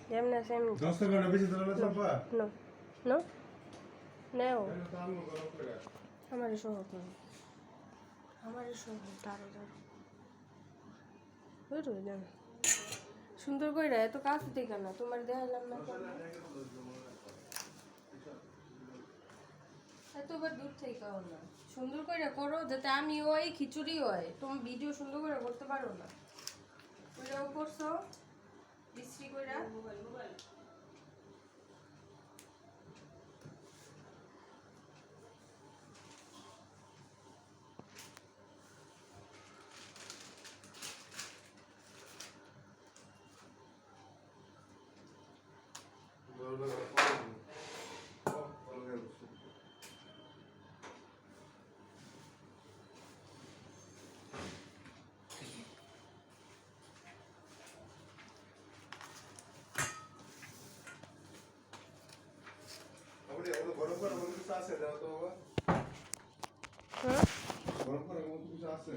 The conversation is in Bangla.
যেমন সেম দোস্ত করে বেশি ধরে না সবা নো নো নেও আমার সহজ না আমার সহজ দাঁড়ো দাঁড়ো বেরোয় না সুন্দর করে এত কাজ দেখে না তোমার দেখালাম না এতবার দূর থেকে কাও না সুন্দর করে করো যাতে আমি ওই খিচুড়ি হয় তুমি ভিডিও সুন্দর করে করতে পারো না ওইটাও করছো বিশ্রী করে মোবাইল মোবাইল গরম করার মতো কিছু আছে দাও তো বাবা গরম করার মতো কিছু আছে